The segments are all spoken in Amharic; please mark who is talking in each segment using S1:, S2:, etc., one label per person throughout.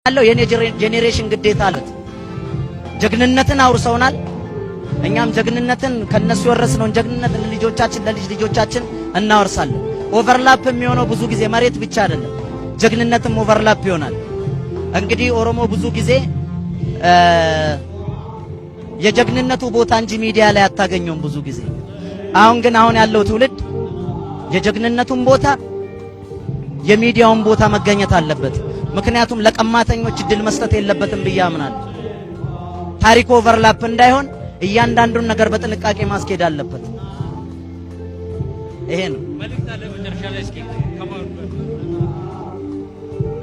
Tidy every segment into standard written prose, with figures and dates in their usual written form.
S1: ያለው የኔ ጄኔሬሽን ግዴታ አለት ጀግንነትን አውርሰውናል። እኛም ጀግንነትን ከነሱ የወረስነውን ጀግንነት ለልጆቻችን ለልጅ ልጆቻችን እናወርሳለን። ኦቨርላፕ የሚሆነው ብዙ ጊዜ መሬት ብቻ አይደለም፣ ጀግንነትም ኦቨርላፕ ይሆናል። እንግዲህ ኦሮሞ ብዙ ጊዜ የጀግንነቱ ቦታ እንጂ ሚዲያ ላይ አታገኘውም ብዙ ጊዜ። አሁን ያለው ትውልድ የጀግንነቱን ቦታ የሚዲያውን ቦታ መገኘት አለበት። ምክንያቱም ለቀማተኞች እድል መስጠት የለበትም ብዬ አምናለሁ። ታሪክ ኦቨርላፕ እንዳይሆን እያንዳንዱን ነገር በጥንቃቄ ማስኬድ አለበት። ይሄ ነው መልእክት አለ። መጨረሻ ላይ እስኪ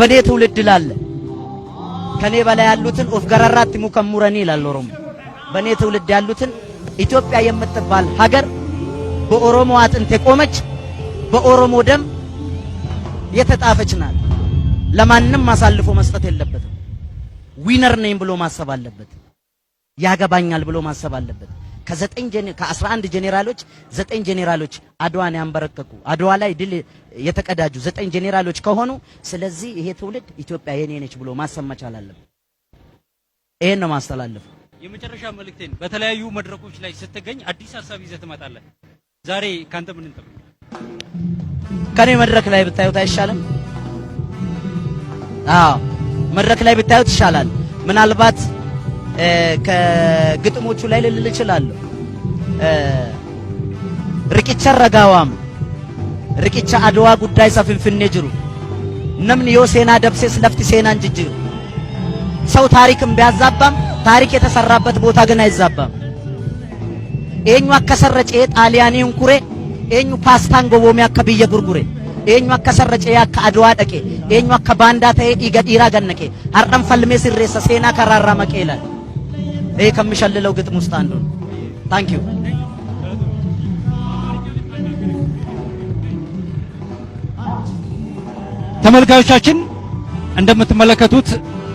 S1: በኔ ትውልድ ላለ ከኔ በላይ ያሉትን ኦፍ ገረራት ሙከሙረኒ ይላል ኦሮሞ። በኔ ትውልድ ያሉትን ኢትዮጵያ የምትባል ሀገር በኦሮሞ አጥንት የቆመች በኦሮሞ ደም የተጣፈች ናት። ለማንም ማሳልፎ መስጠት የለበትም። ዊነር ነኝ ብሎ ማሰብ አለበት። ያገባኛል ብሎ ማሰብ አለበት። ከ11 ጄኔራሎች 9 ጄኔራሎች አድዋን ያንበረከኩ አድዋ ላይ ድል የተቀዳጁ 9 ጄኔራሎች ከሆኑ ስለዚህ ይሄ ትውልድ ኢትዮጵያ የኔ ነች ብሎ ማሰብ መቻል አለበት። ይሄን ነው ማስተላለፈው።
S2: የመጨረሻ መልእክቴን በተለያዩ መድረኮች ላይ ስትገኝ አዲስ ሐሳብ ይዘህ ትመጣለህ። ዛሬ ካንተ ምን እንጠብቅ?
S1: ከኔ መድረክ ላይ ብታዩት አይሻልም? አዎ መድረክ ላይ ብታዩት ይሻላል። ምናልባት ከግጥሞቹ ላይ ልል እችላለሁ። ርቂቻ ረጋዋም ርቂቻ አድዋ ጉዳይ ሰፍንፍኔ ጅሩ ነምን ዮሴና ደብሴስ ለፍቲ ሴና እንጅጅሩ። ሰው ታሪክም ቢያዛባም ታሪክ የተሰራበት ቦታ ግን አይዛባም። ኤኙ አከሰረጨ ጣሊያኒን ኩሬ ኤኙ ፓስታን ጎቦሚ አከብየ ጉርጉሬ ኤኙ አከሰረጨ ያከ አድዋ ደቄ ኤኙ አከ ባንዳ ተይ ኢገዲራ ገነቄ አርደም ፈልሜ ሲሬሰ ሴና ከራራ መቄላ ይሄ ከምሸልለው ግጥም ውስጥ አንዱ ነው። ታንክ ዩ።
S2: ተመልካዮቻችን እንደምትመለከቱት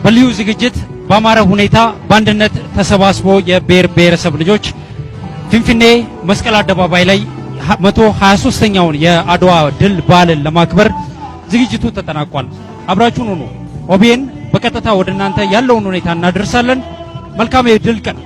S2: በልዩ ዝግጅት በአማረ ሁኔታ በአንድነት ተሰባስቦ የብሔር ብሔረሰብ ልጆች ፊንፊኔ መስቀል አደባባይ ላይ 123ኛውን የአድዋ ድል በዓልን ለማክበር ዝግጅቱ ተጠናቋል። አብራችሁን ሁኑ። ኦቢኤን በቀጥታ ወደ እናንተ ያለውን ሁኔታ እናደርሳለን። መልካም የድል ቀን።